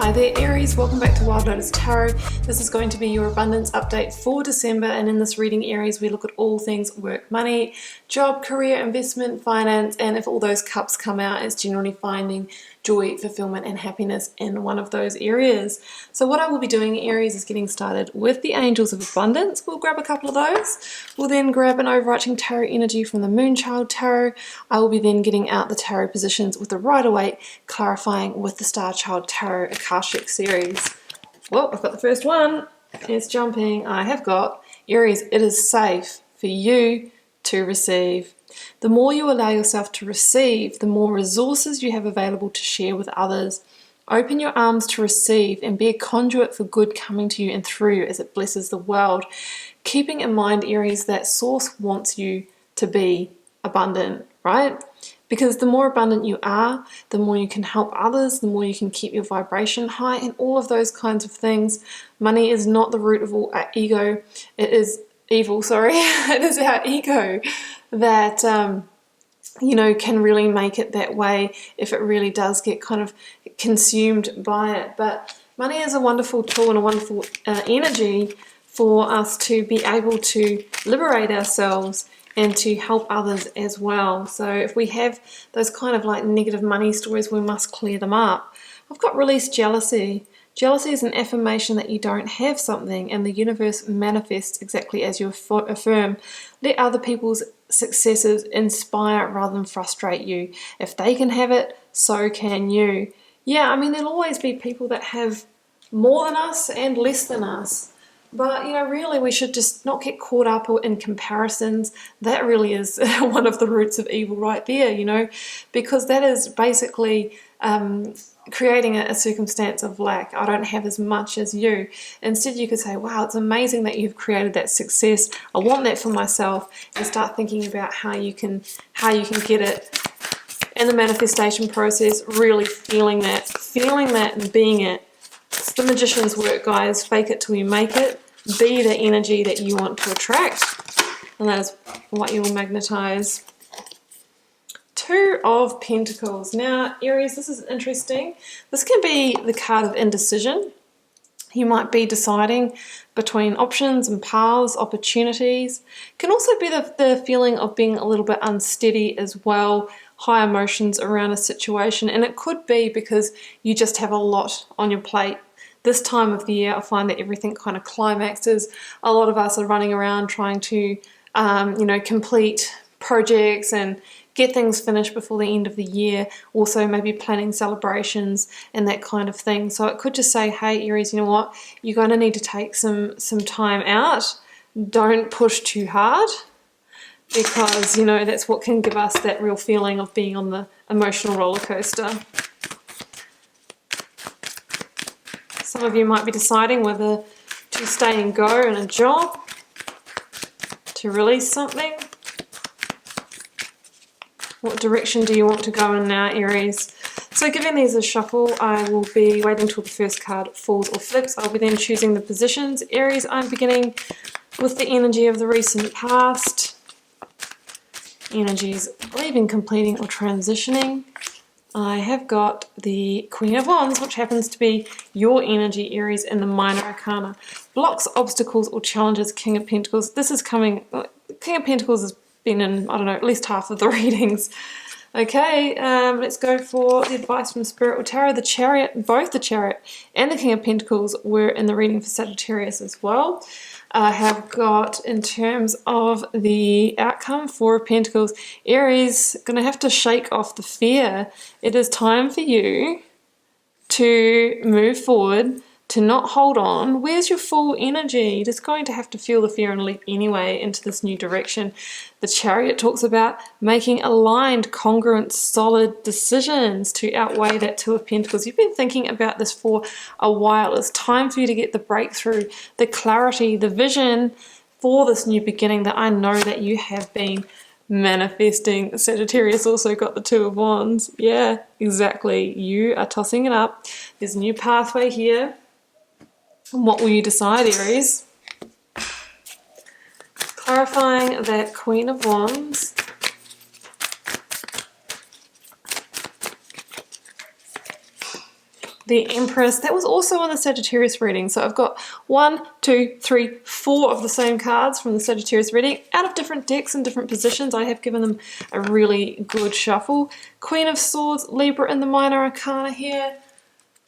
Hi there Aries, welcome back to Wild Lotus Tarot. This is going to be your abundance update for December, and in this reading Aries we look at all things work, money, job, career, investment, finance, and if all those cups come out, it's generally finding joy, fulfillment and happiness in one of those areas. So what I will be doing Aries is getting started with the Angels of Abundance. We'll grab a couple of those. We'll then grab an overarching tarot energy from the Moonchild Tarot. I will be then getting out the tarot positions with the Rider-Waite, clarifying with the Star Child Tarot Akashic series. Well, I've got the first one. It's jumping. I have got Aries, it is safe for you to receive. The more you allow yourself to receive, the more resources you have available to share with others. Open your arms to receive and be a conduit for good coming to you and through you as it blesses the world. Keeping in mind, Aries, that Source wants you to be abundant, right? Because the more abundant you are, the more you can help others, the more you can keep your vibration high and all of those kinds of things. Money is not the root of all ego. It is evil, sorry. It is our ego that can really make it that way if it really does get kind of consumed by it. But money is a wonderful tool and a wonderful energy for us to be able to liberate ourselves and to help others as well. So if we have those kind of like negative money stories, we must clear them up. I've got release jealousy. Jealousy is an affirmation that you don't have something, and the universe manifests exactly as you affirm. Let other people's successes inspire rather than frustrate you. If they can have it, so can you. Yeah, I mean, there'll always be people that have more than us and less than us. But, really we should just not get caught up in comparisons. That really is one of the roots of evil right there, because that is basically creating a circumstance of lack. I don't have as much as you. Instead, you could say, wow, it's amazing that you've created that success. I want that for myself, and start thinking about how you can get it. And the manifestation process, really feeling that and being it. It's the magician's work, guys. Fake it till you make it. Be the energy that you want to attract, and that is what you will magnetize. Two of Pentacles. Now, Aries, this is interesting. This can be the card of indecision. You might be deciding between options and paths, opportunities. It can also be the feeling of being a little bit unsteady as well, high emotions around a situation, and it could be because you just have a lot on your plate. This time of the year, I find that everything kind of climaxes. A lot of us are running around trying to, complete projects and get things finished before the end of the year. Also, maybe planning celebrations and that kind of thing. So it could just say, hey, Aries, you know what? You're going to need to take some time out. Don't push too hard, because, that's what can give us that real feeling of being on the emotional roller coaster. Some of you might be deciding whether to stay and go in a job, to release something. What direction do you want to go in now, Aries? So giving these a shuffle, I will be waiting till the first card falls or flips. I'll be then choosing the positions. Aries, I'm beginning with the energy of the recent past. Energies leaving, completing or transitioning. I have got the Queen of Wands, which happens to be your energy, Aries, in the Minor Arcana. Blocks, obstacles or challenges, King of Pentacles. This is coming, King of Pentacles has been in, I don't know, at least half of the readings. Okay, let's go for the advice from Spirit or Tarot. The Chariot, both the Chariot and the King of Pentacles were in the reading for Sagittarius as well. I have got, in terms of the outcome, Four of Pentacles. Aries, going to have to shake off the fear. It is time for you to move forward, to not hold on. Where's your full energy? You're just going to have to feel the fear and leap anyway into this new direction. The Chariot talks about making aligned, congruent, solid decisions to outweigh that Two of Pentacles. You've been thinking about this for a while. It's time for you to get the breakthrough, the clarity, the vision for this new beginning that I know that you have been manifesting. Sagittarius also got the Two of Wands. Yeah, exactly. You are tossing it up. There's a new pathway here. And what will you decide, Aries? Clarifying that Queen of Wands. the Empress. That was also on the Sagittarius reading. So I've got 1, 2, 3, 4 of the same cards from the Sagittarius reading out of different decks and different positions. I have given them a really good shuffle. Queen of Swords, Libra in the Minor Arcana here.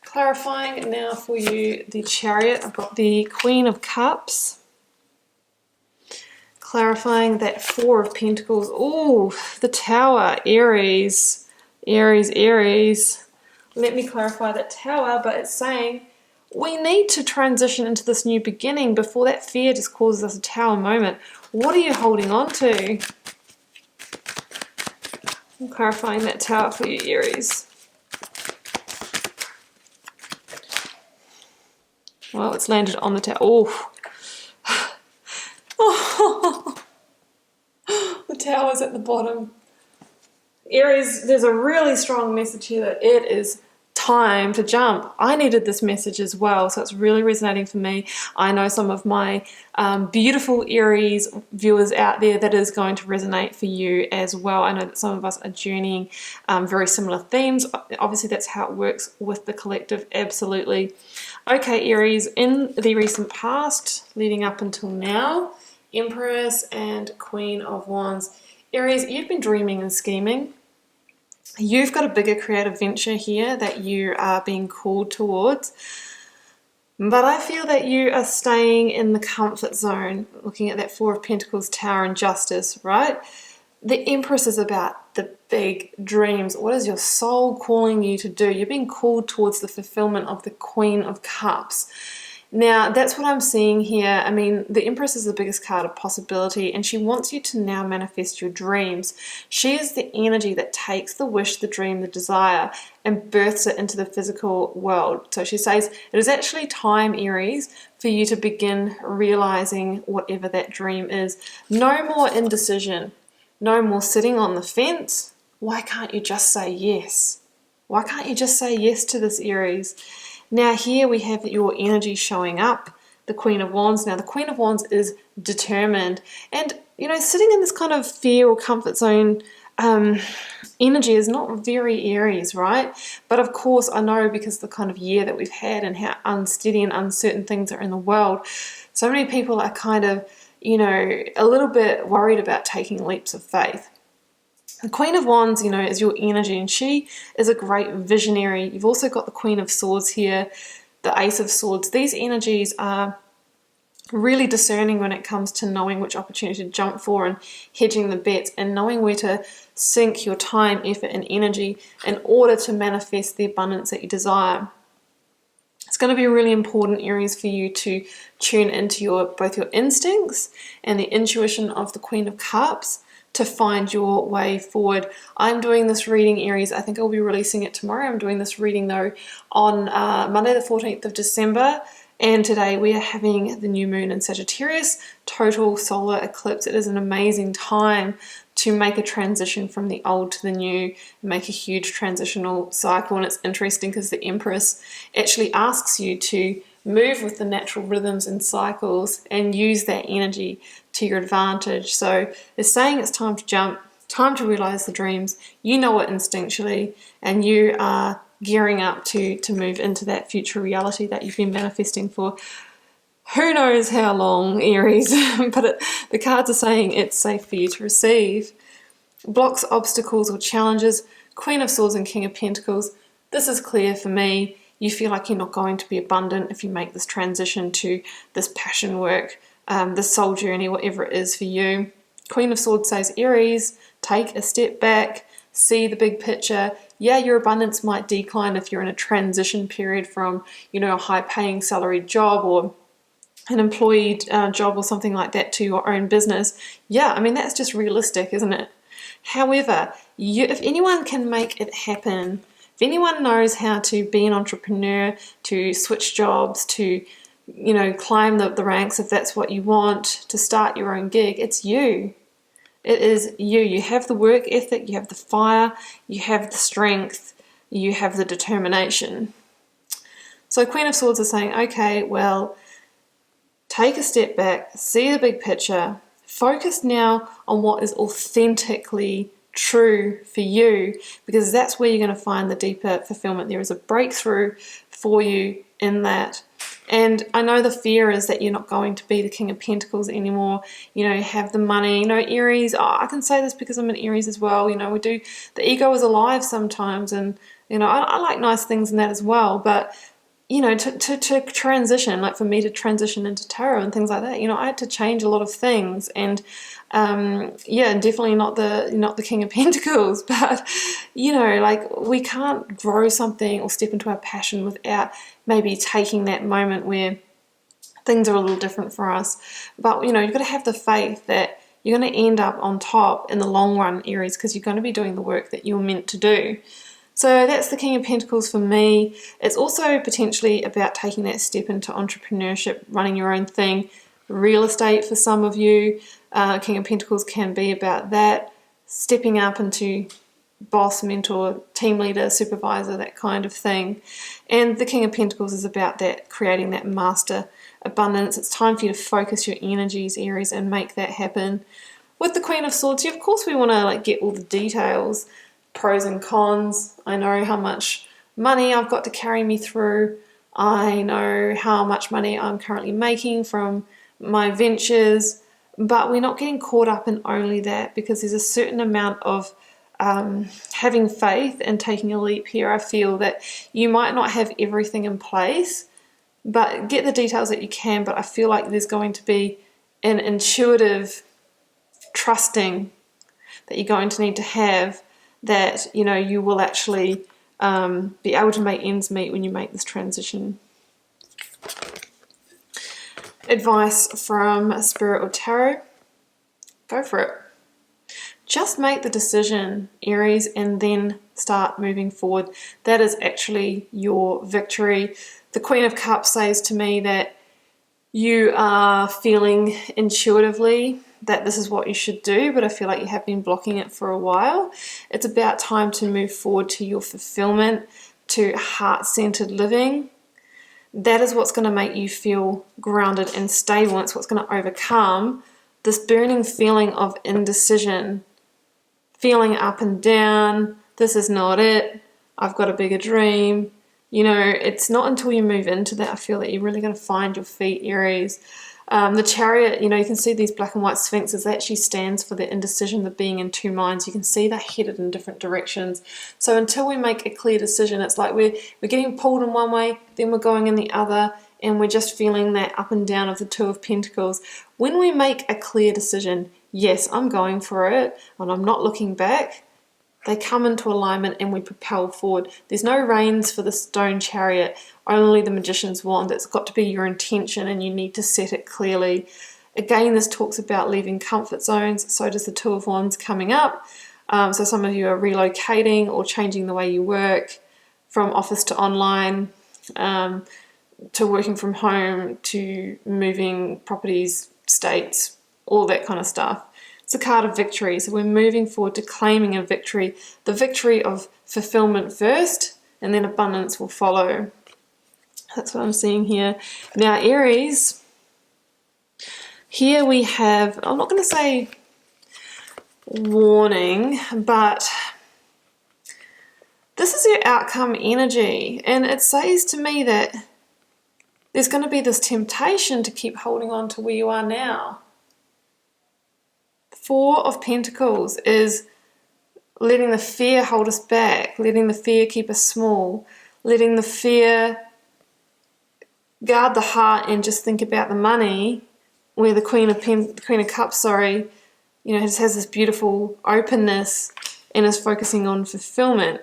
Clarifying now for you the Chariot. I've got the Queen of Cups. Clarifying that Four of Pentacles. Oh, the Tower, Aries. Aries, Aries. Let me clarify that Tower, but it's saying we need to transition into this new beginning before that fear just causes us a Tower moment. What are you holding on to? I'm clarifying that Tower for you, Aries. Well, it's landed on the Tower. Oh. Oh. The Tower's at the bottom. Aries, there's a really strong message here that it is time to jump. I needed this message as well, so it's really resonating for me. I know some of my beautiful Aries viewers out there that is going to resonate for you as well. I know that some of us are journeying very similar themes. Obviously, that's how it works with the collective, absolutely. Okay, Aries, in the recent past, leading up until now, Empress and Queen of Wands. Aries, you've been dreaming and scheming. You've got a bigger creative venture here that you are being called towards. But I feel that you are staying in the comfort zone, looking at that Four of Pentacles, Tower, and Justice, right? The Empress is about the big dreams. What is your soul calling you to do? You're being called towards the fulfillment of the Queen of Cups. Now, that's what I'm seeing here. I mean, the Empress is the biggest card of possibility, and she wants you to now manifest your dreams. She is the energy that takes the wish, the dream, the desire, and births it into the physical world. So she says, it is actually time, Aries, for you to begin realizing whatever that dream is. No more indecision. No more sitting on the fence. Why can't you just say yes? Why can't you just say yes to this, Aries? Now here we have your energy showing up, the Queen of Wands. Now the Queen of Wands is determined, and you know, sitting in this kind of fear or comfort zone energy is not very Aries, right? But of course I know, because the kind of year that we've had and how unsteady and uncertain things are in the world, so many people are kind of, you know, a little bit worried about taking leaps of faith. The Queen of Wands, you know, is your energy, and she is a great visionary. You've also got the Queen of Swords here, the Ace of Swords. These energies are really discerning when it comes to knowing which opportunity to jump for and hedging the bets, and knowing where to sink your time, effort, and energy in order to manifest the abundance that you desire. It's going to be really important, Aries, for you to tune into both your instincts and the intuition of the Queen of Cups to find your way forward. I'm doing this reading, Aries. I think I'll be releasing it tomorrow. I'm doing this reading though on Monday the 14th of December. And today we are having the new moon in Sagittarius, total solar eclipse. It is an amazing time to make a transition from the old to the new, make a huge transitional cycle. And it's interesting because the Empress actually asks you to move with the natural rhythms and cycles and use that energy to your advantage. So it's saying it's time to jump, time to realize the dreams. You know it instinctually, and you are gearing up to move into that future reality that you've been manifesting for who knows how long, Aries. But the cards are saying it's safe for you to receive. Blocks, obstacles, or challenges. Queen of Swords and King of Pentacles. This is clear for me. You feel like you're not going to be abundant if you make this transition to this passion work, this soul journey, whatever it is for you. Queen of Swords says, Aries, take a step back, see the big picture. Yeah, your abundance might decline if you're in a transition period from, you know, a high-paying salaried job or an employee job or something like that to your own business. Yeah, I mean, that's just realistic, isn't it? However, if anyone can make it happen, if anyone knows how to be an entrepreneur, to switch jobs, to, you know, climb the ranks if that's what you want, to start your own gig, it's you. It is you. You have the work ethic, you have the fire, you have the strength, you have the determination. So Queen of Swords is saying, okay, well, take a step back, see the big picture, focus now on what is authentically true for you, because that's where you're going to find the deeper fulfillment. There is a breakthrough for you in that. And I know the fear is that you're not going to be the King of Pentacles anymore, have the money. Aries, I can say this because I'm an Aries as well. The ego is alive sometimes, and I like nice things in that as well. But to transition, like for me to transition into tarot and things like that, I had to change a lot of things. And definitely not the King of Pentacles, but we can't grow something or step into our passion without maybe taking that moment where things are a little different for us. But you've got to have the faith that you're going to end up on top in the long run, Aries, because you're going to be doing the work that you're meant to do. So that's the King of Pentacles for me. It's also potentially about taking that step into entrepreneurship, running your own thing. Real estate for some of you, King of Pentacles can be about that, stepping up into boss, mentor, team leader, supervisor, that kind of thing. And the King of Pentacles is about that, creating that master abundance. It's time for you to focus your energies, Aries, and make that happen. With the Queen of Swords, of course we want to get all the details, pros and cons. I know how much money I've got to carry me through. I know how much money I'm currently making from my ventures, but we're not getting caught up in only that, because there's a certain amount of having faith and taking a leap here. I feel that you might not have everything in place, but get the details that you can. But I feel like there's going to be an intuitive trusting that you're going to need to have, that you will actually be able to make ends meet when you make this transition. Advice from Spirit or Tarot: go for it. Just make the decision, Aries, and then start moving forward. That is actually your victory. The Queen of Cups says to me that you are feeling intuitively that this is what you should do, but I feel like you have been blocking it for a while. It's about time to move forward to your fulfillment, to heart-centered living. That is what's going to make you feel grounded and stable. It's what's going to overcome this burning feeling of indecision, feeling up and down. This is not it. I've got a bigger dream. It's not until you move into that, I feel, that you're really going to find your feet, Aries. The Chariot, you can see these black and white sphinxes. That actually stands for the indecision, the being in two minds. You can see they're headed in different directions. So until we make a clear decision, it's like we're getting pulled in one way, then we're going in the other, and we're just feeling that up and down of the Two of Pentacles. When we make a clear decision, yes, I'm going for it, and I'm not looking back, they come into alignment and we propel forward. There's no reins for the stone chariot, only the magician's wand. It's got to be your intention, and you need to set it clearly. Again, this talks about leaving comfort zones. So does the Two of Wands coming up. So some of you are relocating or changing the way you work, from office to online, to working from home, to moving properties, states, all that kind of stuff. It's a card of victory. So we're moving forward to claiming a victory, the victory of fulfillment first, and then abundance will follow. That's what I'm seeing here. Now, Aries, here we have, I'm not going to say warning, but this is your outcome energy. And it says to me that there's going to be this temptation to keep holding on to where you are now. Four of Pentacles is letting the fear hold us back, letting the fear keep us small, letting the fear guard the heart and just think about the money, where the Queen of Cups, just has this beautiful openness and is focusing on fulfillment.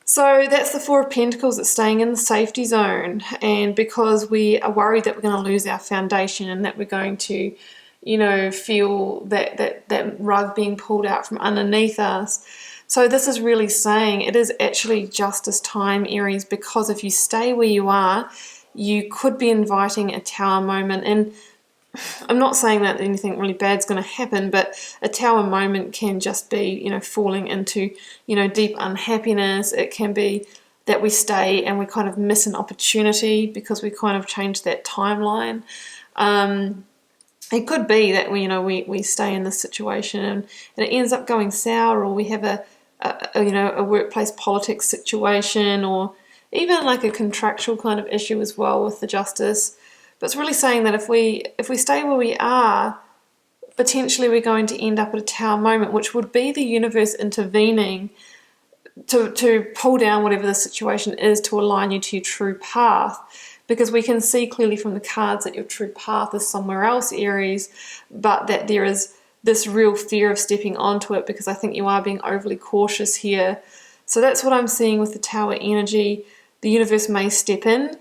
So that's the Four of Pentacles. It's staying in the safety zone, and because we are worried that we're going to lose our foundation and that we're going to feel that rug being pulled out from underneath us. So this is really saying it is actually justice time, Aries, because if you stay where you are, you could be inviting a tower moment. And I'm not saying that anything really bad's going to happen, but a tower moment can just be, falling into, deep unhappiness. It can be that we stay and we kind of miss an opportunity because we kind of changed that timeline. it could be that we stay in this situation and it ends up going sour, or we have a workplace politics situation, or even like a contractual kind of issue as well with the justice. But it's really saying that if we stay where we are, potentially we're going to end up at a tower moment, which would be the universe intervening to pull down whatever the situation is to align you to your true path. Because we can see clearly from the cards that your true path is somewhere else, Aries, but that there is this real fear of stepping onto it, because I think you are being overly cautious here. So that's what I'm seeing with the Tower energy. The universe may step in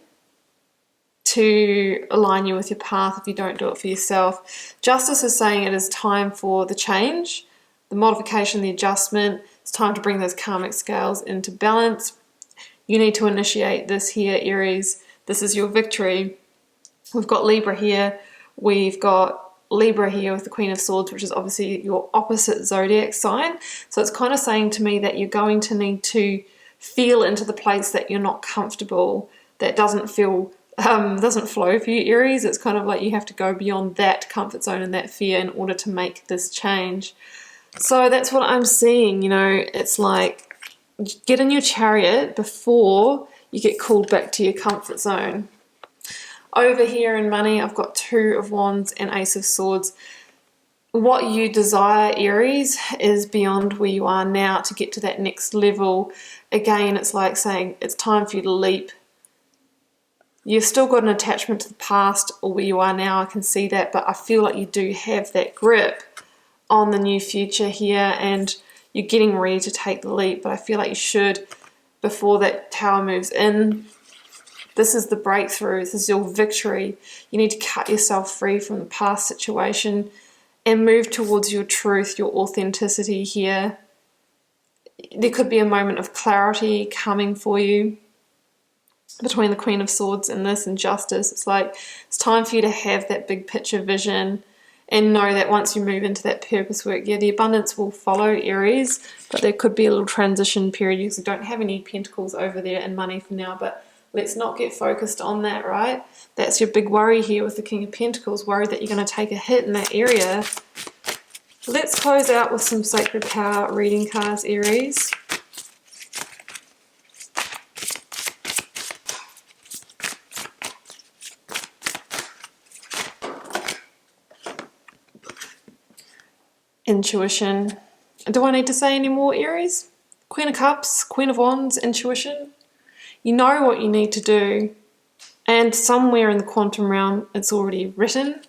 to align you with your path if you don't do it for yourself. Justice is saying it is time for the change, the modification, the adjustment. It's time to bring those karmic scales into balance. You need to initiate this here, Aries. This is your victory. We've got Libra here. We've got Libra here with the Queen of Swords, which is obviously your opposite zodiac sign. So it's kind of saying to me that you're going to need to feel into the place that you're not comfortable, that doesn't flow for you, Aries. It's kind of like you have to go beyond that comfort zone and that fear in order to make this change. So that's what I'm seeing. It's like, get in your chariot before you get called back to your comfort zone. Over here in money, I've got Two of Wands and Ace of Swords. What you desire, Aries, is beyond where you are now to get to that next level. Again, it's like saying it's time for you to leap. You've still got an attachment to the past or where you are now, I can see that, but I feel like you do have that grip on the new future here, and you're getting ready to take the leap, but I feel like you should, before that tower moves in. This is the breakthrough. This is your victory. You need to cut yourself free from the past situation and move towards your truth, your authenticity here. There could be a moment of clarity coming for you between the Queen of Swords and this, and Justice. It's like it's time for you to have that big picture vision and know that once you move into that purpose work, yeah, the abundance will follow, Aries, but there could be a little transition period because you don't have any pentacles over there in money for now, but let's not get focused on that, right? That's your big worry here with the King of Pentacles, worried that you're going to take a hit in that area. Let's close out with some Sacred Power reading cards, Aries. Intuition. Do I need to say any more, Aries? Queen of Cups, Queen of Wands, intuition. You know what you need to do, and somewhere in the quantum realm it's already written.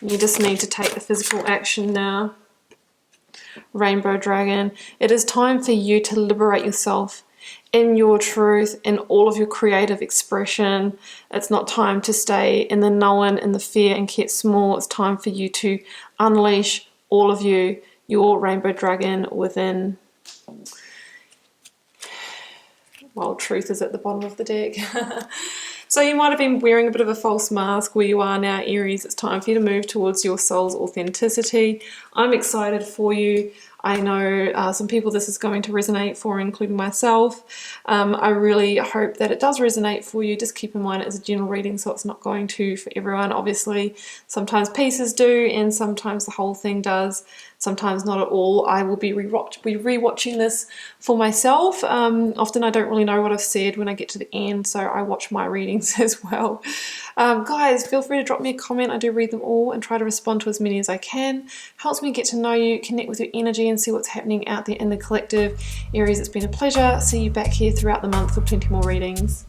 You just need to take the physical action now. Rainbow Dragon. It is time for you to liberate yourself in your truth, in all of your creative expression. It's not time to stay in the known, in the fear and keep small. It's time for you to unleash all of you, your Rainbow Dragon within. Well, truth is at the bottom of the deck. So you might have been wearing a bit of a false mask where you are now, Aries. It's time for you to move towards your soul's authenticity. I'm excited for you. I know some people this is going to resonate for, including myself. I really hope that it does resonate for you. Just keep in mind it's a general reading, so it's not going to for everyone. Obviously, sometimes pieces do, and sometimes the whole thing does. Sometimes not at all. I will be rewatching this for myself. Often I don't really know what I've said when I get to the end, so I watch my readings as well. Guys, feel free to drop me a comment. I do read them all and try to respond to as many as I can. Helps me get to know you, connect with your energy, and see what's happening out there in the collective. Aries, it's been a pleasure. See you back here throughout the month for plenty more readings.